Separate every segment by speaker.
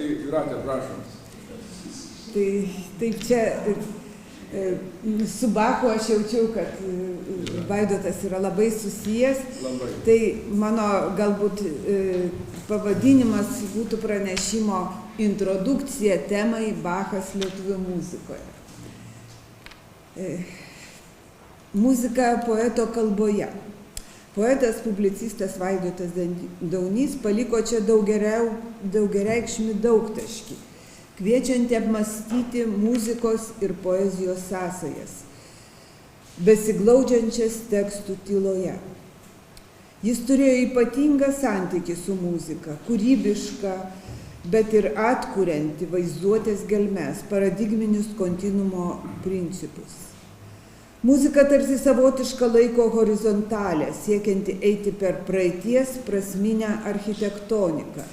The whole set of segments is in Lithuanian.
Speaker 1: tai Jūratė, prašom.
Speaker 2: Taip čia su Bachu aš jaučiau, kad Vaidotas yra labai susijęs.
Speaker 1: Labai.
Speaker 2: Tai mano galbūt pavadinimas būtų pranešimo introdukcija temai Bachas lietuvių muzikoje. Muzika poeto kalboje. Poetas, publicistas Vaidotas Daunys paliko čia daugiareikšmį daugtaškį, kviečiantį apmąstyti muzikos ir poezijos sąsajas, besiglaudžiančias tekstų tyloje. Jis turėjo ypatingą santykį su muzika, kūrybišką, bet ir atkurianti vaizduotės gelmes, paradigminius kontinuumo principus. Muzika tarsi savotiška laiko horizontalė, siekianti eiti per praeities prasminę architektoniką.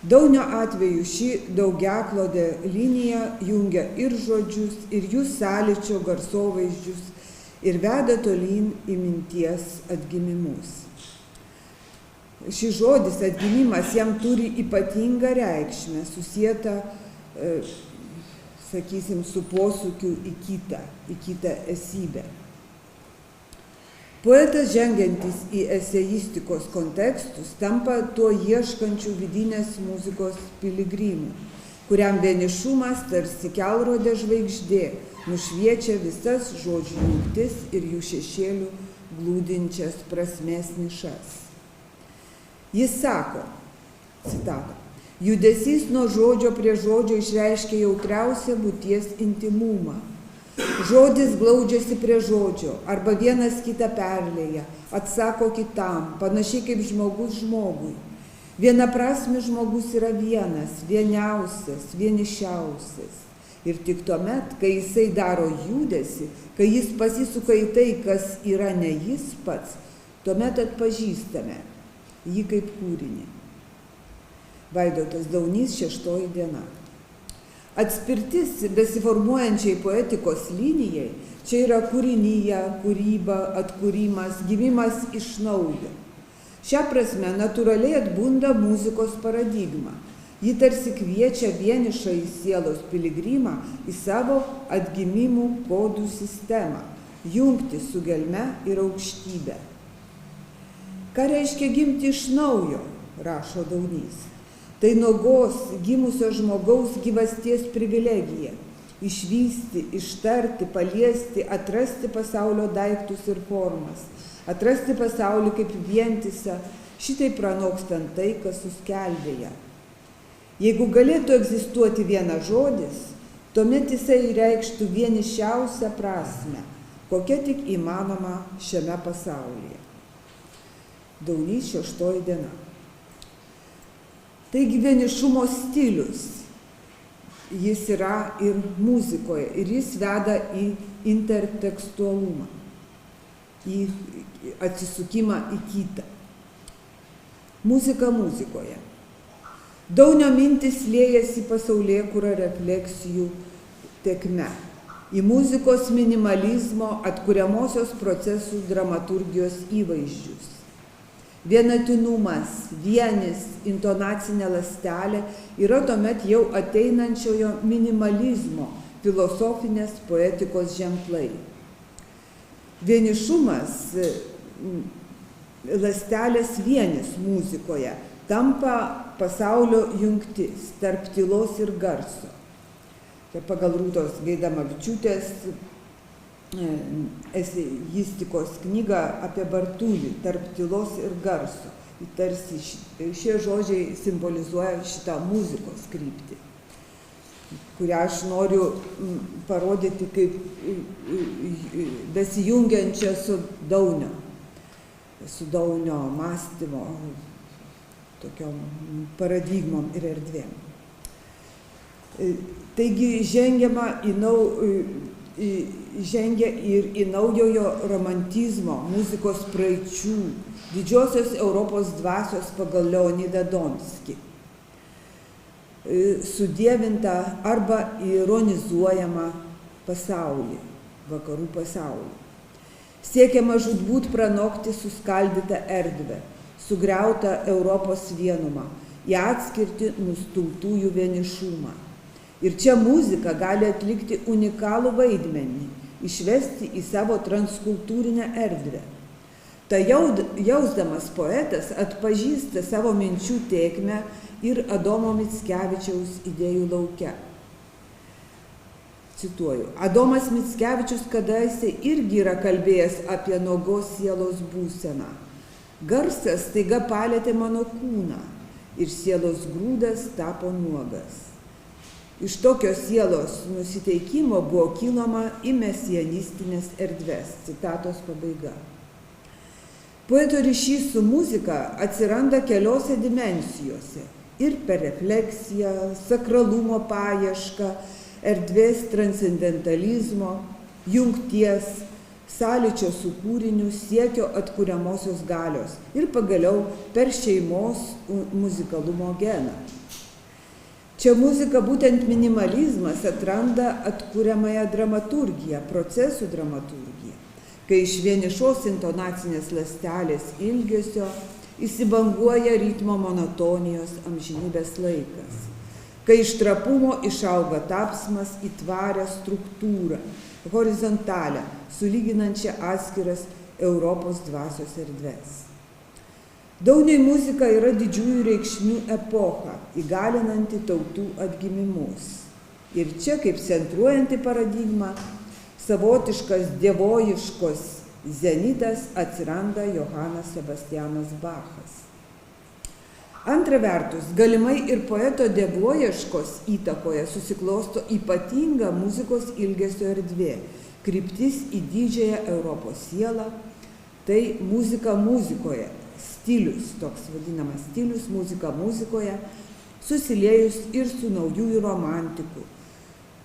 Speaker 2: Daunio atveju ši daugiaklodė linija jungia ir žodžius, ir jų sąlyčio garsovaizdžius ir veda tolyn į minties atgimimus. Šis žodis atgimimas jam turi ypatingą reikšmę, susietą, sakysim, su posūkiu į kitą esybę. Poetas, žengiantis į eseistikos kontekstus, tampa tuo ieškančių vidinės muzikos piligrimų, kuriam vienišumas tarsi kelrodė žvaigždė nušviečia visas žodžių jungtis ir jų šešėlių glūdinčias prasmės nišas. Jis sako, citata, judesys nuo žodžio prie žodžio išreiškia jautriausią būties intimumą. Žodis glaudžiasi prie žodžio, arba vienas kitą perlėja, atsako kitam, panašiai kaip žmogus žmogui. Vienaprasmis žmogus yra vienas, vieniausias, vienišiausias. Ir tik tuomet, kai jisai daro judesį, kai jis pasisuka į tai, kas yra ne jis pats, tuomet atpažįstame jį kaip kūrinį. Vaidotas Daunys, 6 diena. Atspirtis besiformuojančiai poetikos linijai čia yra kūrinyje, kūryba, atkūrimas, gimimas iš naujo. Šią prasme natūraliai atbunda muzikos paradigma. Ji tarsi kviečia vienišą į sielos piligrimą į savo atgimimų kodų sistemą, jungti su gelme ir aukštybe. Ką reiškia gimti iš naujo, rašo Daunys? Tai nuogos, gimusio žmogaus gyvasties privilegija – išvysti, ištarti, paliesti, atrasti pasaulio daiktus ir formas, atrasti pasaulį kaip vientisą, šitai pranokstant tai, kas suskelbėja. Jeigu galėtų egzistuoti vienas žodis, tuomet jisai reikštų vienišiausią prasmę, kokia tik įmanoma šiame pasaulyje. Daunys, 6 diena. Taigi vienišumo stilius, jis yra ir muzikoje, ir jis veda į intertekstualumą, į atsisukimą į kitą. Muzika muzikoje. Daunio mintis liejasi pasaulėkūra refleksijų tėkme, į muzikos minimalizmo atkuriamosios procesų dramaturgijos įvaizdžius. Vienatinumas, vienis, intonacinė ląstelė yra tuomet jau ateinančiojo minimalizmo, filosofinės poetikos ženklai. Vienišumas, ląstelės vienis muzikoje, tampa pasaulio jungtis tarp tylos ir garso. Tai pagal Rūtos Gaidamavičiūtės eseistikos knygą apie Bartulį, tarp tylos ir garso. Tarsi šie žodžiai simbolizuoja šitą muzikos kryptį, kurią aš noriu parodyti kaip besijungiančią su Daunio mąstymo tokiom paradigmom ir erdvėm. Taigi žengia ir į naujojo romantizmo, muzikos praeičių, didžiosios Europos dvasios pagal Leonidą Donskį. Sudievintą arba ironizuojamą pasaulį, vakarų pasaulį. Siekiama žūtbūt pranokti suskaldytą erdvę, sugriautą Europos vienumą į atskirtį nustumtųjų vienišumą. Ir čia muzika gali atlikti unikalų vaidmenį, išvesti į savo transkultūrinę erdvę. Ta jausdamas poetas atpažįsta savo minčių tėkmę ir Adomo Mickevičiaus idėjų lauke. Cituoju, Adomas Mickevičius kadaise irgi yra kalbėjęs apie nuogos sielos būseną. Garsas staiga palėtė mano kūną ir sielos grūdas tapo nuogas. Iš tokio sielos nusiteikimo buvo kylama į mesianistinės erdves. Citatos pabaiga. Poeto ryšys su muzika atsiranda keliose dimensijose ir per refleksiją, sakralumo paiešką, erdvės transcendentalizmo, jungties, sąlyčio su kūriniu, siekio atkuriamosios galios ir pagaliau per šeimos muzikalumo geną. Čia muzika, būtent minimalizmas, atranda atkuriamąją dramaturgiją, procesų dramaturgiją, kai iš vienišos intonacinės ląstelės ilgesio įsibanguoja ritmo monotonijos amžinybės laikas, kai iš trapumo išauga tapsmas į tvarią struktūrą, horizontalę, sulyginančią atskiras Europos dvasios erdves. Dauniui muzika yra didžiųjų reikšmių epocha, įgalinanti tautų atgimimus. Ir čia, kaip centruojanti paradigma, savotiškas dievojiškos zenitas atsiranda Johanas Sebastianas Bachas. Antra vertus, galimai ir poeto dievojiškos įtakoje susiklosto ypatinga muzikos ilgesio erdvė, kryptis į didžiąją Europos sielą, tai muzika muzikoje, stilius, toks vadinamas stilius, muzika muzikoje, susiliejus ir su naujųjų romantikų.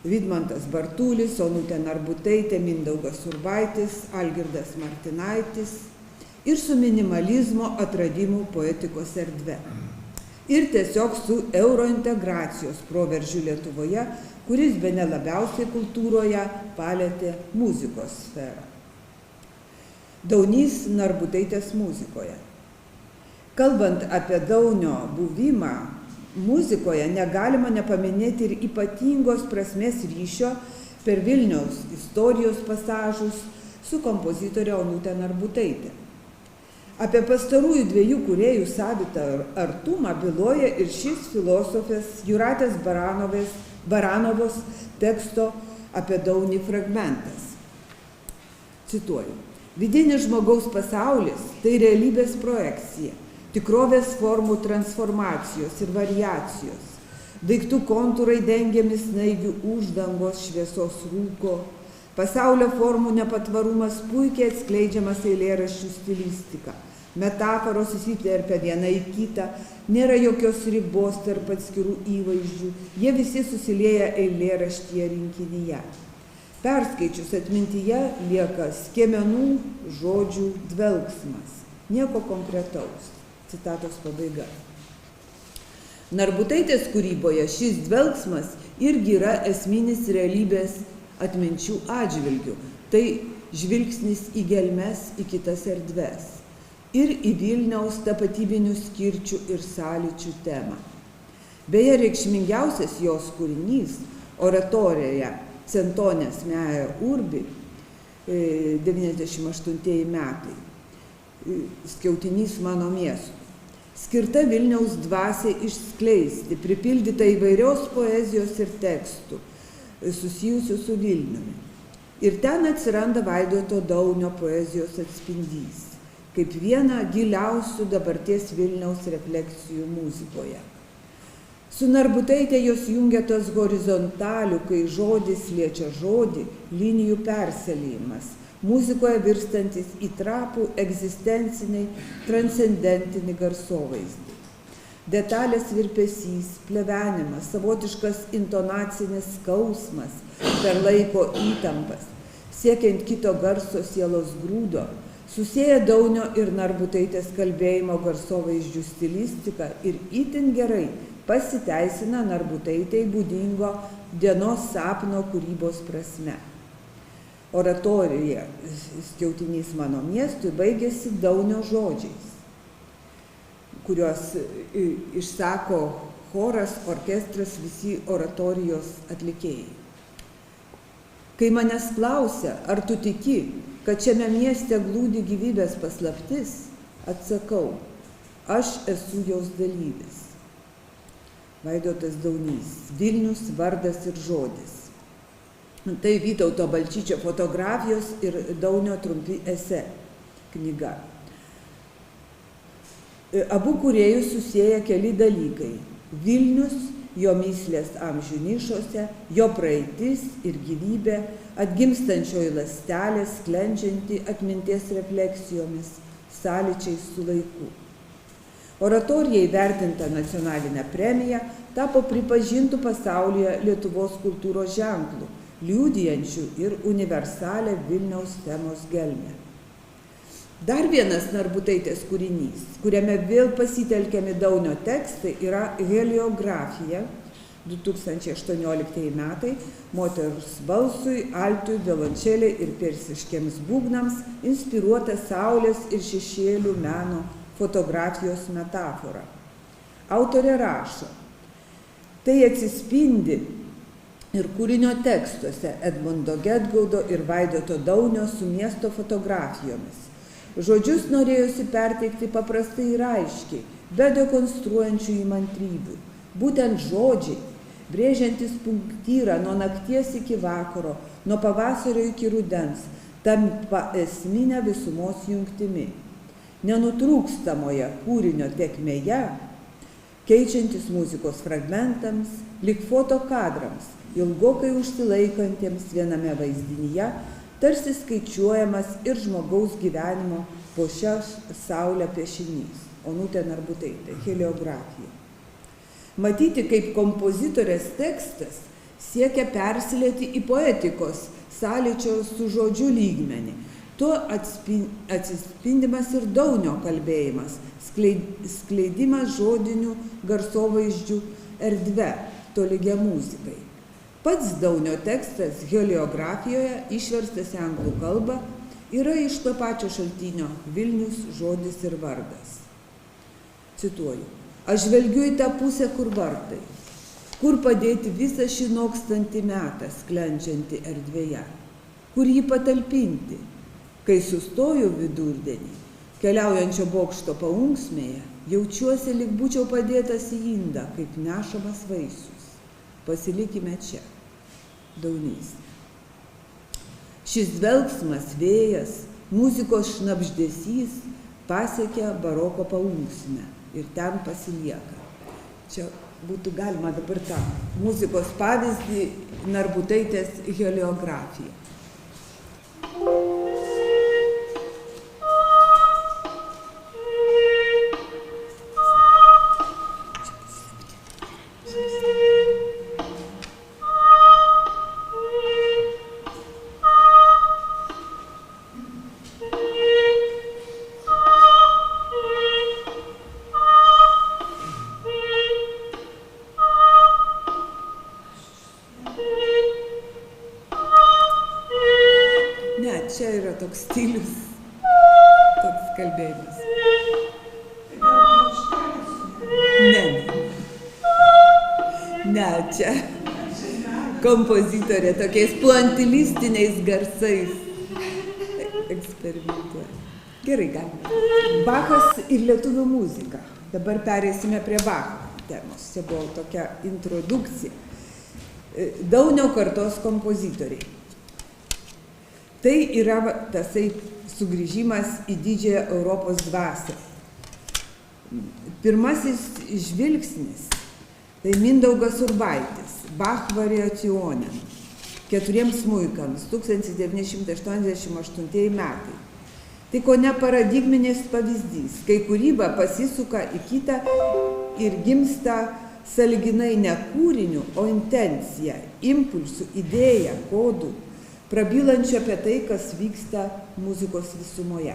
Speaker 2: Vidmantas Bartulis, Onutė Narbutaitė, Mindaugas Urbaitis, Algirdas Martinaitis ir su minimalizmo atradimų poetikos erdve. Ir tiesiog su eurointegracijos proveržiu Lietuvoje, kuris bene labiausiai kultūroje palėtė muzikos sferą. Daunys Narbutaitės muzikoje. Kalbant apie Daunio buvimą muzikoje, negalima nepaminėti ir ypatingos prasmės ryšio per Vilniaus istorijos pasažus su kompozitorė Onutė Narbutaitė. Apie pastarųjų dviejų kūrėjų savitą artumą byloja ir šis filosofės Jūratės Baranovos teksto apie Daunį fragmentas. Cituoju. Vidinis žmogaus pasaulis – tai realybės projekcija, tikrovės formų transformacijos ir variacijos, daiktų kontūrai dengiami snaigių uždangos šviesos rūko, pasaulio formų nepatvarumas puikiai atskleidžiamas eilėraščių stilistika, metaforos įsiterpia viena į kitą, nėra jokios ribos tarp atskirų įvaizdžių, jie visi susilieja eilėraštyje rinkinyje. Perskaičius atmintyje lieka skiemenų žodžių dvelksmas, nieko konkretaus. Citatos pabaiga. Narbutaitės kūryboje šis dvelksmas irgi yra esminis realybės atminčių atžvilgių. Tai žvilgsnis į gelmes, į kitas erdves ir į Vilniaus tapatybinių skirčių ir sąlyčių temą. Beje, reikšmingiausias jos kūrinys oratorijoje Centonės Mea Urbi 98 metai, skiautinys mano miestų. Skirta Vilniaus dvasiai išskleisti, pripildyta įvairios poezijos ir tekstų susijusių su Vilniumi. Ir ten atsiranda Vaidoto Daunio poezijos atspindys, kaip viena giliausių dabarties Vilniaus refleksijų muzikoje. Su Narbutaitė jos jungia tas horizontalių, kai žodis liečia žodį, linijų perselėjimas, muzikoje virstantis į trapų egzistencinį, transcendentinį garsovaizdį. Detalės virpesys, plevenimas, savotiškas intonacinis skausmas per laiko įtampas, siekiant kito garso sielos grūdo, susieja Daunio ir Narbutaitės kalbėjimo garsovaizdžių stilistiką ir itin gerai pasiteisina Narbutaitei būdingo dienos sapno kūrybos prasme. Oratorija skiautinys mano miestui baigėsi Daunio žodžiais, kuriuos išsako choras, orkestras, visi oratorijos atlikėjai. Kai manęs klausia, ar tu tiki, kad šiame mieste glūdi gyvybės paslaptis, atsakau, aš esu jos dalyvis. Vaidotas Daunys, Vilnius, vardas ir žodis. Tai Vytauto Balčyčio fotografijos ir Daunio trumpi esė knyga. Abu kūrėjus susieja keli dalykai. Vilnius, jo myslės amžių nišose, jo praeitis ir gyvybė, atgimstančioji ląstelė, sklendžianti atminties refleksijomis, sąlyčiais su laiku. Oratorija įvertinta nacionalinę premiją tapo pripažintų pasaulyje Lietuvos kultūros ženklų, liudijančių ir universalę Vilniaus temos gelmę. Dar vienas Narbutaitės kūrinys, kuriame vėl pasitelkiami Daunio tekstai, yra Heliografija, 2018 metai, moters balsui, altui, violončelei ir persiškiems būgnams inspiruota saulės ir šešėlių meno fotografijos metafora. Autorė rašo, tai atsispindi ir kūrinio tekstuose Edmundo Gedgaudo ir Vaidoto Daunio su miesto fotografijomis. Žodžius norėjosi perteikti paprastai ir aiškiai, be dekonstruojančių įmantrybių. Būtent žodžiai, brėžiantis punktyrą nuo nakties iki vakaro, nuo pavasario iki rudens, tampa esminę visumos jungtimi. Nenutrūkstamoje kūrinio tėkmėje, keičiantis muzikos fragmentams, lyg fotokadrams, ilgokai užsilaikantiems viename vaizdinyje, tarsi skaičiuojamas ir žmogaus gyvenimo po šią saulę piešinys. Onutė Narbutaitė, Heliografija. Matyti, kaip kompozitorės tekstas siekia persilieti į poetikos sąlyčio su žodžiu lygmenį. Tuo atsispindimas ir Daunio kalbėjimas, skleidimas žodinių garsovaizdžių erdve, tolygia muzikai. Pats Daunio tekstas Heliografijoje, išverstas į anglų kalbą, yra iš to pačio šaltinio Vilnius, žodis ir vardas. Cituoju. Aš žvelgiu į tą pusę, kur vartai, kur padėti visą šį nokstantį metą sklendžiantį erdvėje, kur jį patalpinti. Kai sustoju vidurdienį, keliaujančio bokšto paunksmėje, jaučiuosi, lyg būčiau padėtas į indą, kaip nešamas vaisius. Pasilikime čia. Daunys. Šis dvelksmas, vėjas, muzikos šnabždesys pasiekia baroko paunksmę ir ten pasilieka. Čia būtų galima dabar tą muzikos pavyzdį Narbutaitės Heliografija. Čia yra toks stilius, toks kalbėjimas. Ne, čia kompozitorė tokiais pointilistiniais garsais eksperimentuoja. Gerai, galime. Bachas ir lietuvių muzika. Dabar pereisime prie Bacho temos. Čia buvo tokia introdukcija. Daunio kartos kompozitoriai. Tai yra tasai sugrįžimas į didžiąją Europos dvasią. Pirmasis žvilgsnis tai Mindaugas Urbaitis, Bach variacionė, 4 smuikams, 1988 metai. Tai kone paradigminis pavyzdys, kai kūryba pasisuka į kitą ir gimsta sąlyginai ne kūriniu, o intencija, impulsų, idėja, kodų, prabylančio apie tai, kas vyksta muzikos visumoje.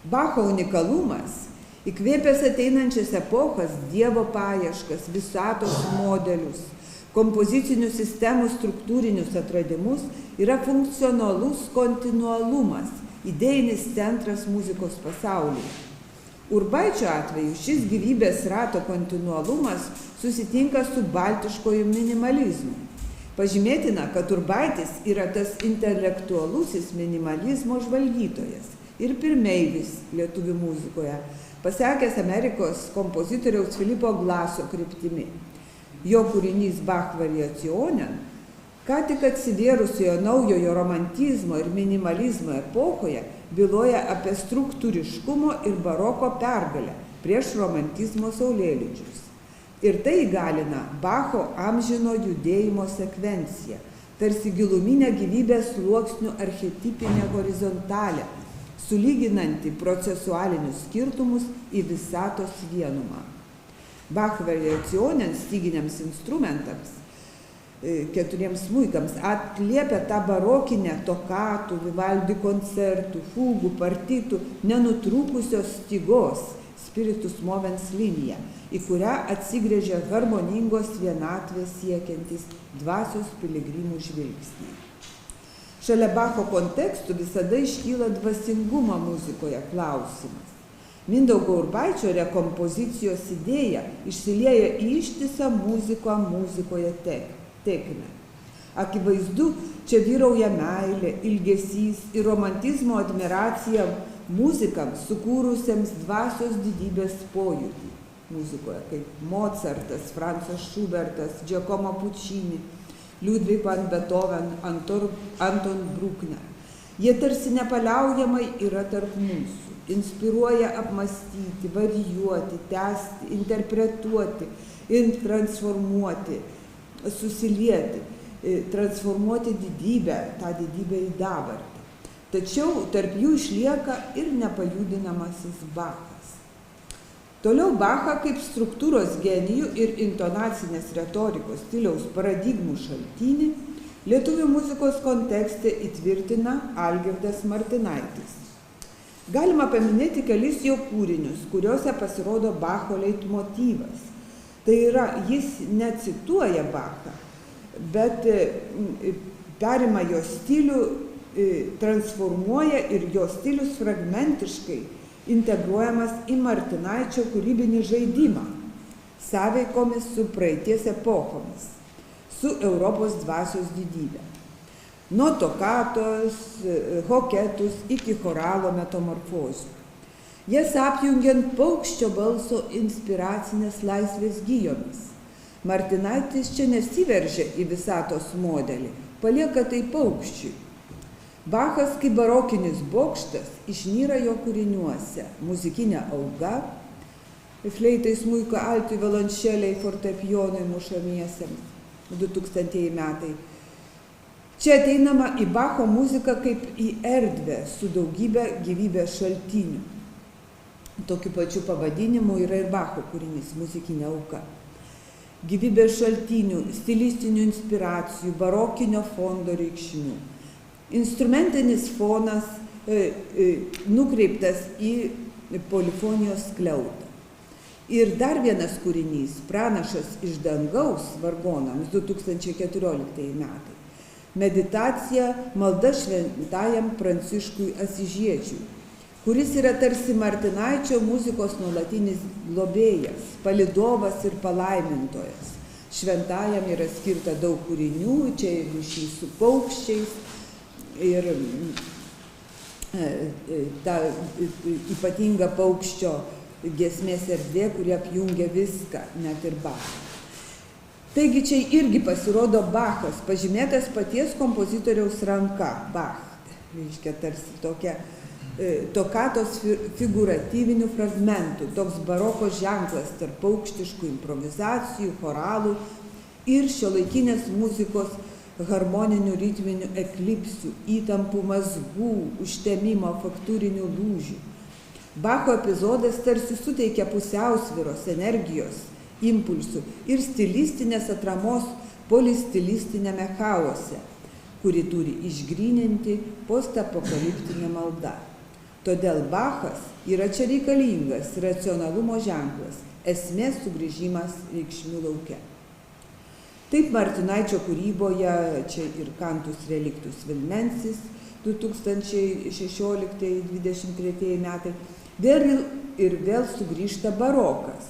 Speaker 2: Bacho unikalumas, įkvėpęs ateinančias epochas, dievo paieškas, visatos modelius, kompozicinių sistemų struktūrinius atradimus, yra funkcionalus kontinualumas, idėjinis centras muzikos pasaulyje. Urbaičio atveju šis gyvybės rato kontinualumas susitinka su baltiškoju minimalizmu. Pažymėtina, kad Urbaitis yra tas intelektualusis minimalizmo žvalgytojas ir pirmeivis lietuvių muzikoje, pasekęs Amerikos kompozitoriaus Filipo Glaso kryptimi. Jo kūrinys Bach Variationen, ką tik atsivėrusiojo naujojo romantizmo ir minimalizmo epochoje, byloja apie struktūriškumo ir baroko pergalę prieš romantizmo saulėlydžius. Ir tai įgalina Bacho amžino judėjimo sekvenciją, tarsi giluminę gyvybės sluoksnių archetipinę horizontalę, sulyginanti procesualinius skirtumus į visatos vienumą. Bach Variationen styginiams instrumentams, 4 smuikams, atliepia tą barokinę tokatų, Vivaldi koncertų, fugų, partitų, nenutrūkusios stygos, spiritus movens liniją, į kurią atsigrėžia harmoningos vienatvės siekiantys dvasios piligrimų žvilgsniai. Šalia Bacho kontekstų visada iškyla dvasingumo muzikoje klausimas. Mindaugo Urbaičio rekompozicijos idėja išsilieja į ištisą muziką muzikoje tėkmę. Akivaizdu, čia vyrauja meilė, ilgesys ir romantizmo admiracija muzikams sukūrusiems dvasios didybės pojūtį muzikoje, kaip Mozartas, Francas Schubertas, Giacomo Puccini, Ludwig van Beethoven, Anton Bruckner. Jie tarsi nepaliaujamai yra tarp mūsų, inspiruoja apmąstyti, varijuoti, tęsti, interpretuoti ir transformuoti, susilieti, transformuoti didybę, tą didybę į dabartį. Tačiau tarp jų išlieka ir nepajudinamasis Bachas. Toliau Bachą kaip struktūros genijų ir intonacinės retorikos stiliaus paradigmų šaltinį lietuvių muzikos kontekste įtvirtina Algirdas Martinaitis. Galima paminėti kelis jo kūrinius, kuriuose pasirodo Bacho leitmotyvas. Tai yra, jis necituoja Bachą, bet perima jo stilių, transformuoja ir jo stilius fragmentiškai integruojamas į Martinaičio kūrybinį žaidimą, sąveikomis su praeities epochomis, su Europos dvasios didybė. Nuo tokatos, hoketus iki choralo metamorfozių. Jas apjungiant paukščio balso inspiracinės laisvės gijomis. Martinaitis čia nesiveržia į visatos modelį, palieka tai paukščiui. Bachas kaip barokinis bokštas išnyra jo kūriniuose, muzikinė auga, fleitai, smuiko, altui, violončeliai, fortepijonui mušamiesiems, 2000 metai. Čia ateinama į Bacho muziką kaip į erdvę su daugybė gyvybės šaltinių. Tokiu pačiu pavadinimu yra ir Bacho kūrinys muzikinė auka. Gyvybės šaltinių, stilistinių inspiracijų, barokinio fondo reikšmių. Instrumentinis fonas nukreiptas į polifonijos skliautą. Ir dar vienas kūrinys, Pranašas iš dangaus vargonams, 2014 metai. Meditacija, malda šventajam Pranciškui Asyžiečiui, kuris yra tarsi Martinaičio muzikos nuolatinis globėjas, palydovas ir palaimintojas. Šventajam yra skirta daug kūrinių, čia ir ryšys su paukščiais, ir ta ypatinga paukščio giesmės erdvė, kuri apjungia viską, net ir Bachą. Taigi čia irgi pasirodo Bachas, pažymėtas paties kompozitoriaus ranka, Bach, reiškia tarsi tokia tokatos figuratyvinių fragmentų, toks baroko ženklas tarp paukštiškų improvizacijų, choralų ir šiuolaikinės muzikos harmoninių ritminių eklipsių, įtampų mazgų, užtemimo, faktūrinių lūžių. Bacho epizodas tarsi suteikia pusiausvyros, energijos, impulsų ir stilistinės atramos polistilistinėme chaose, kuri turi išgryninti postapokaliptinė malda. Todėl Bachas yra čia reikalingas racionalumo ženklas, esmės sugrįžimas reikšmių lauke. Taip Martinaičio kūryboje, čia ir Cantus Relictus Vilmensis, 2016-2023 metai, Vėl ir vėl sugrįžta barokas,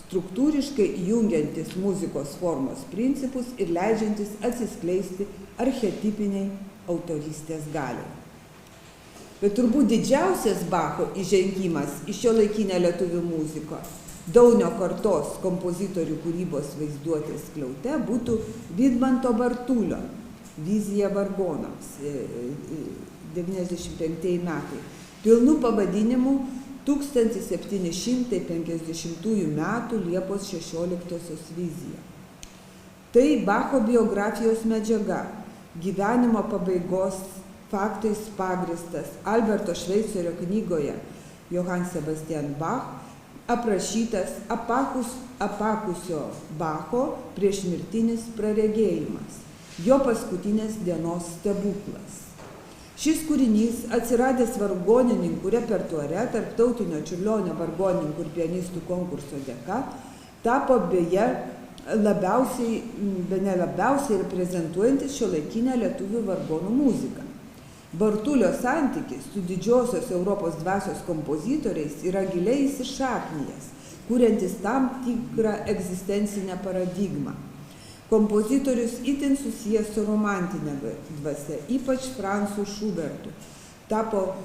Speaker 2: struktūriškai jungiantis muzikos formos principus ir leidžiantis atsiskleisti archetipiniai autorystės galiai. Bet turbūt didžiausias Bacho įžengimas į šiuolaikinę lietuvių muziką, Daunio kartos kompozitorių kūrybos vaizduotės skliaute, būtų Vidmanto Bartulio Vizija vargonams, 95 metai, pilnu pavadinimu 1750 metų Liepos 16 vizija. Tai Bacho biografijos medžiaga, gyvenimo pabaigos faktais pagristas Alberto Šveicerio knygoje Johann Sebastian Bach aprašytas apakusio Bacho priešmirtinis praregėjimas, jo paskutinės dienos stebuklas. Šis kūrinys, atsiradęs vargonininkų repertuare tarptautinio Čiurlionio vargonininkų ir pianistų konkurso dėka, tapo bene labiausiai reprezentuojantis šiuolaikinę lietuvių vargonų muziką. Bartulio santykis su didžiosios Europos dvasios kompozitoriais yra giliai įsišaknijęs, kuriantis tam tikrą egzistencinę paradigmą. Kompozitorius itin susijęs su romantinė dvasia, ypač Francu Schubertu, tapo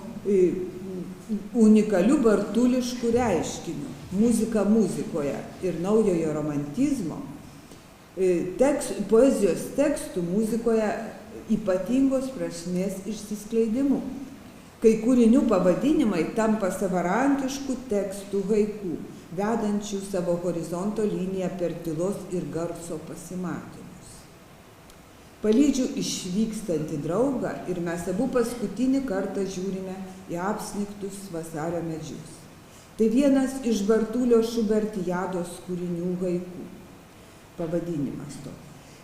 Speaker 2: unikaliu bartulišku reiškiniu, muzika muzikoje ir naujojo romantizmo, poezijos tekstų muzikoje ypatingos prasmės išsiskleidimu, kai kūrinių pavadinimai tampa savarankiškų tekstų haiku, vedančių savo horizonto liniją per tylos ir garso pasimatymus. Palydžiu išvykstantį draugą ir mes abu paskutinį kartą žiūrime į apsnigtus vasario medžius. Tai vienas iš Bartulio Šubertiados kūrinių haiku. Pavadinimas to,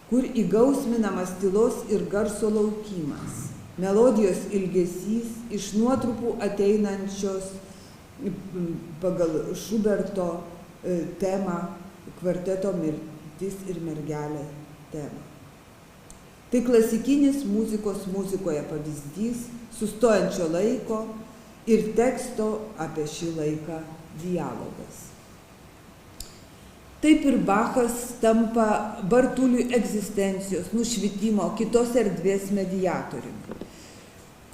Speaker 2: kur įgausminamas tylos ir garso laukimas, melodijos ilgesys iš nuotrupų ateinančios pagal Šuberto temą, kvarteto Mirtis ir mergelė temą. Tai klasikinis muzikos muzikoje pavyzdys sustojančio laiko ir teksto apie šį laiką dialogas. Taip ir Bachas tampa Bartuliui egzistencijos, nušvitimo, kitos erdvės mediatoriumi.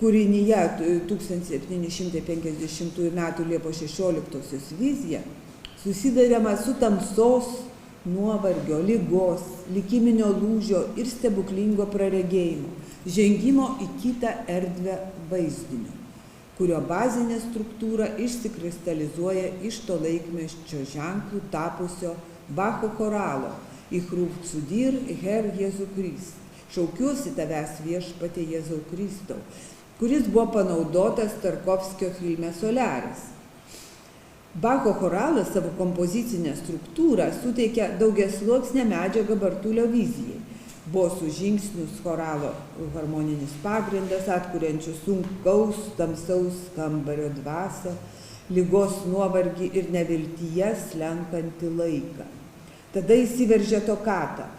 Speaker 2: Kūrinyje 1750 metų Liepos 16 vizija susidariama su tamsos, nuovargio, ligos, likiminio lūžio ir stebuklingo praregėjimo, žengimo į kitą erdvę vaizdiniu, kurio bazinė struktūra išsikristalizuoja iš to laikmečio ženklų tapusio Bacho choralo Ich ruft zu dir, Herr Jesu Krist, šaukiuosi tavęs viešpatie Jėzau Kristau, kuris buvo panaudotas Tarkovskio filme Soliaris. Bacho choralas savo kompozicinę struktūrą suteikia daugiasluoksnę medžiagą Bartulio vizijai. Bosų žingsnius choralo harmoninis pagrindas, atkuriančių sunkaus, tamsaus kambario dvasią, ligos nuovargį ir neviltyje slenkantį laiką. Tada įsiveržia tokata,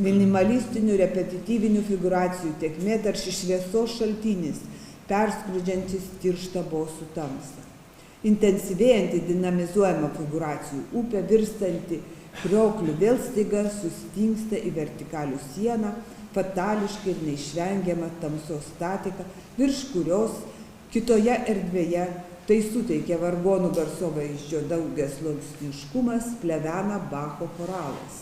Speaker 2: minimalistinių repetityvinių figūracijų tėkmė tarsi šviesos šaltinis, perskrudžiantis tirštą bosų tamsą. Intensyvėjanti dinamizuojama figūracijų upė, virstanti krioklių, vėl staiga sustingsta į vertikalių sieną, fatališkai ir neišvengiama tamsos statika, virš kurios kitoje erdvėje tai suteikia vargonų garsovaizdžio daugiasluoksniškumas, plevena Bacho choralas.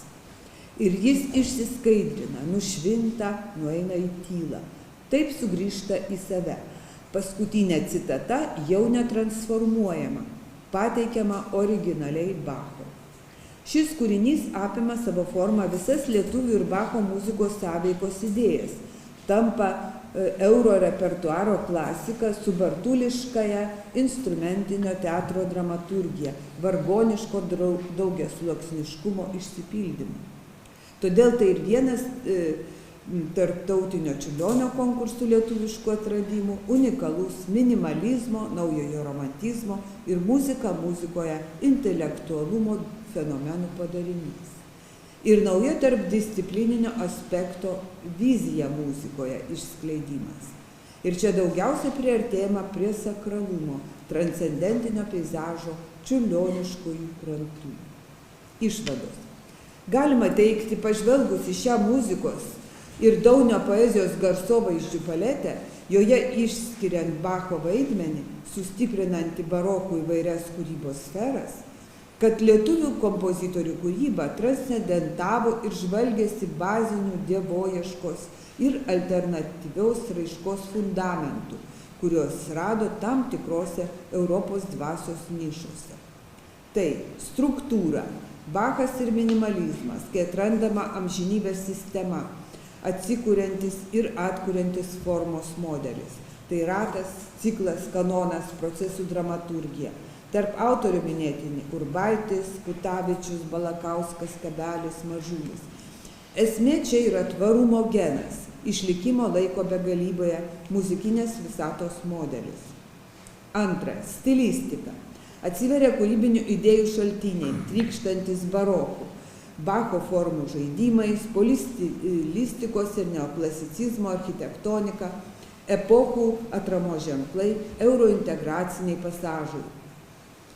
Speaker 2: Ir jis išsiskaidrina, nušvinta, nueina į tylą. Taip sugrįžta į save. Paskutinė citata jau netransformuojama, pateikiama originaliai Bacho. Šis kūrinys apima savo formą visas lietuvių ir Bacho muzikos sąveikos idėjas, tampa euro repertuaro klasika su bartuliškaja instrumentinio teatro dramaturgija, vargoniško daugiasluoksniškumo išsipildymu. Todėl tai ir vienas tarptautinio Čiurlionio konkursų lietuviškų atradimų, unikalus minimalizmo, naujojo romantizmo ir muzika muzikoje intelektualumo fenomenų padarinys. Ir nauja tarpdisciplininio aspekto vizija muzikoje išskleidimas. Ir čia daugiausiai priartėjama prie sakralumo, transcendentinio peizažo, čiurlioniškųjų krantų. Išvados. Galima teigti, pažvelgus į šią muzikos ir Daunio poezijos garsovaizdžių paletę, joje išskiriant Bacho vaidmenį, sustiprinantį barokų įvairias kūrybos sferas, kad lietuvių kompozitorių kūryba transcendentavo ir žvalgėsi bazinių dievoieškos ir alternatyviaus raiškos fundamentų, kuriuos rado tam tikrose Europos dvasios nišose. Tai struktūra, Bachas ir minimalizmas, kai atrandama amžinybės sistema, atsikuriantis ir atkuriantis formos modelis. Tai ratas, ciklas, kanonas, procesų dramaturgija. Tarp autorių minėtini Urbaitis, Kutavičius, Balakauskas, Kabelis, Mažulis. Esmė čia yra tvarumo genas, išlikimo laiko begalyboje, muzikinės visatos modelis. Antra, stilistika. Atsiveria kūrybinių idėjų šaltiniai, trykštantis barokų, Bacho formų žaidimais, polistikos ir neoklasicizmo architektonika, epochų atramos ženklai, eurointegraciniai pasažai.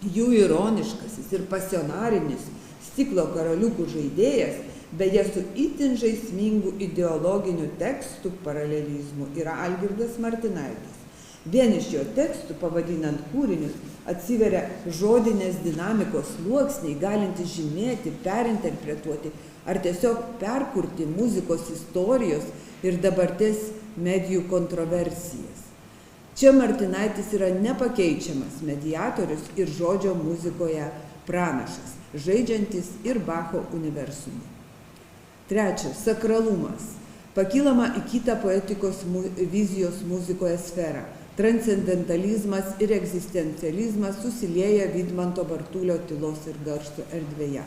Speaker 2: Jų ironiškasis ir pasionarinis stiklo karaliukų žaidėjas, beje su itin žaismingų ideologinių tekstų paralelizmų, yra Algirdas Martinaitis. Vien iš jo tekstų, pavadinant kūrinius, atsiveria žodinės dinamikos sluoksniai, galintys žymėti, perinterpretuoti ar tiesiog perkurti muzikos istorijos ir dabarties medijų kontroversijas. Čia Martinaitis yra nepakeičiamas mediatorius ir žodžio muzikoje pranašas, žaidžiantis ir Bacho universumą. Trečia, sakralumas. Pakylama į kitą poetikos vizijos muzikoje sferą. Transcendentalizmas ir egzistencializmas susilieja Vidmanto Bartulio tylos ir garso erdvėje.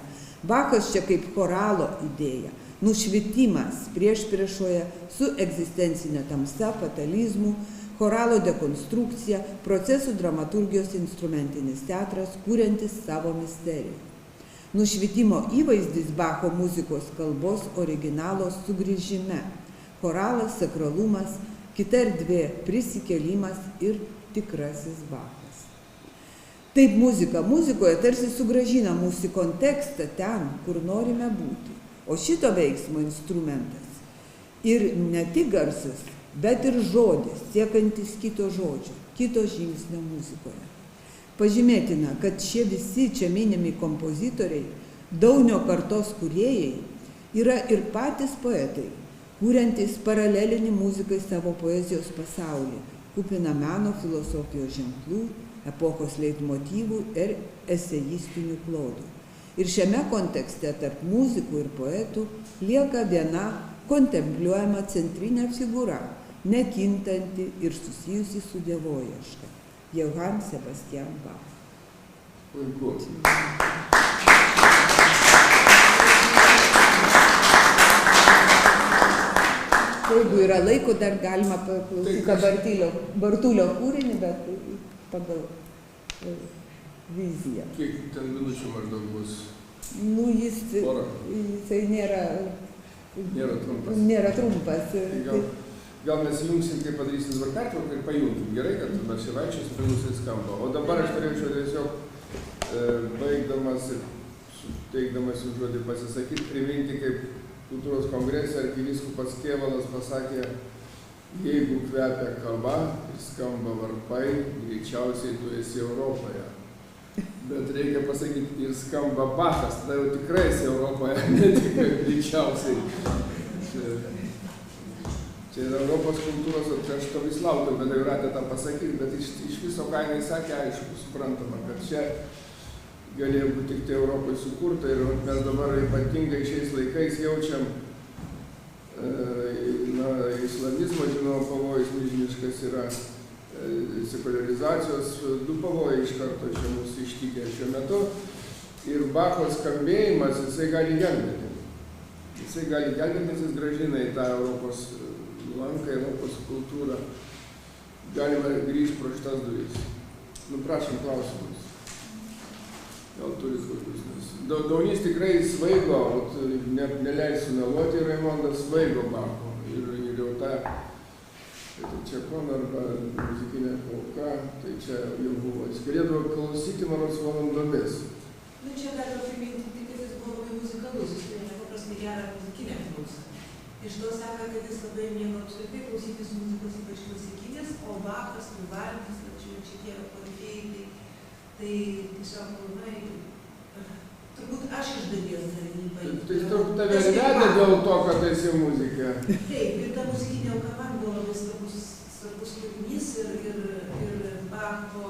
Speaker 2: Bachas čia kaip choralo idėja, nušvitimas priešpriešoje su egzistencinė tamsa, fatalizmu, choralo dekonstrukcija, procesų dramaturgijos instrumentinis teatras, kuriantis savo misteriją. Nušvitimo įvaizdis Bacho muzikos kalbos originalo sugrįžime. Choralas, sakralumas, kita erdvė, prisikėlimas ir tikrasis Bachas. Taip muzika muzikoje tarsi sugrąžina mūsų kontekstą ten, kur norime būti. O šito veiksmo instrumentas ir ne tik garsas, bet ir žodis, siekantis kito žodžio, kito žingsnio muzikoje. Pažymėtina, kad šie visi čia minimi kompozitoriai, Daunio kartos kūrėjai, yra ir patys poetai, kuriantys paralelinį muzikai savo poezijos pasaulį, kupiną meno filosofijos ženklų, epochos leitmotyvų ir eseistinių klodų. Ir šiame kontekste tarp muzikų ir poetų lieka viena kontempliuojama centrinė figūra, nekintanti ir susijusi su dievoieška. Johann Sebastian Bach.
Speaker 1: Puiku.
Speaker 2: Jeigu yra laiko, dar galima paklausyti Bartulio kūrinį, bet pagal viziją.
Speaker 1: Kiek ten minučių maždaug bus?
Speaker 2: Nu, jisai nėra
Speaker 1: trumpas.
Speaker 2: Nėra trumpas.
Speaker 1: Gal mes jungsim, kai padarysim dabar pertrauką ir pajungim. Gerai, kad mes čia vaikščiais pajungsim skamba. O dabar aš turėčiau tiesiog baigdamas ir teikdamas jų žodį pasisakyti, priminti, kaip Kultūros kongrese arkivyskupas Kėvalas pasakė, jeigu kvepia kalba ir skamba varpai, greičiausiai tu esi Europoje. Bet reikia pasakyti, ir skamba Bachas, tada jau tikrai esi Europoje, ne tik greičiausiai. Čia yra Europos kultūros, aš to vis laukiu, bet jau ratė tą pasakyti, bet iš viso, ką jinai sakė, aišku, suprantama, kad čia galėjo būti tik tai Europai sukurta ir mes dabar ypatingai šiais laikais jaučiam islamizmo, žinoma, pavojus milžiniškas yra sekuliarizacijos, du pavojai iš karto čia mūsų ištikė šiuo metu ir Bacho skambėjimas, jisai gali gelbėti. Jisai gali gelbėti, nes jis gražina į tą Europos lanką, Europos kultūrą. Galima grįžti pro šitas duris. Nu, prašom klausimus. Gal turit kokius, nes Daunys tikrai svaigo, neleisiu meluoti, Raimondas svaigo Bacho ir jau Čekona arba muzikinė polka, tai čia jau buvo. Jis galėdavo klausyti manos valandomis.
Speaker 3: Nu, čia galima priminti tik, kad jis buvo labai muzikalus, jis turėjo nepaprastai gerą muzikinę klausą. Iš to seka, kad jis labai mėgo apskritai klausytis muzikos, ypač klasikinės, o Bachas, Vivaldis, čia tie korifėjai, tai tiesiog, turbūt aš iš dalies jį paimti.
Speaker 1: Tai tave vedė dėl to, kad esi muzika.
Speaker 3: Taip, ir ta muzikinė auka man buvo labai svarbus kūrinys ir Bacho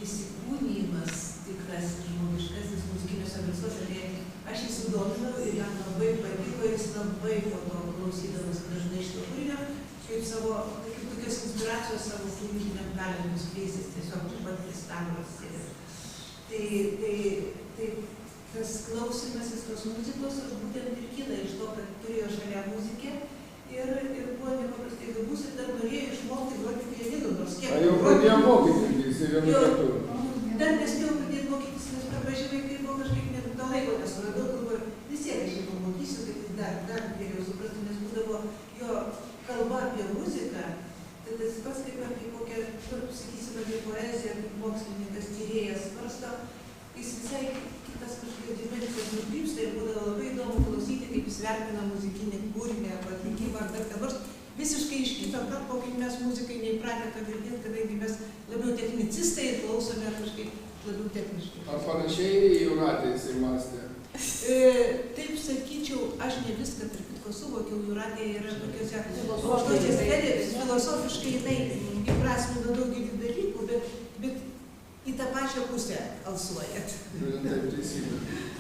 Speaker 3: įsikūnijimas tikras žmogiškasis muzikiniuose garsuose. Tai aš jį sudominau ir jam labai patiko, jis labai po to klausydamas dažnai šito kūrinio, kaip tokios inspiracijos savo kūriniam galim nuskleisis tiesiog taip pat Kristambras. Tai tas klausymasis tos muzikos būtent ir kyla iš to, kad turėjo šalia muzikę ir buvo nepaprastai gabus ir dar norėjo išmokti groti pianinu, nors kiek.
Speaker 1: Ar jau pradėjo mokytis, jis vienu metu?
Speaker 3: Dar nespėjau pradėti mokytis, nes per maži vaikai buvo kažkaip net to laiko nesuradau, galvoju, vis tiek aš jį pamokysiu, kad jis dar geriau suprastų, nes būdavo jo kalba apie muziką. Tai tas pats kaip apie kokią, sakysim, apie poeziją, kaip mokslininkas, tyrėjas svarsto, jis visai kitas kažkokios dimensijos nukrypsta ir būdavo labai įdomu klausyti, kaip jis vertina muzikinį kūrinį arba atlikimą ar dar ką nors. Visiškai iš kito kampo, kaip mes muzikai neįpratę to girdėti, kadangi mes labiau technicistai ir klausome kažkaip labiau techniškai.
Speaker 1: Ar panašiai Jūratė jisai mąstė?
Speaker 3: Taip sakyčiau, aš ne viską tarp kitko suvokiau, Jūratė yra tokiuose aukštosios sferijos, filosofiškai jinai įprasmino daugelį dalykų, bet į tą pačią pusę alsuojat.
Speaker 1: Taip, teisybė.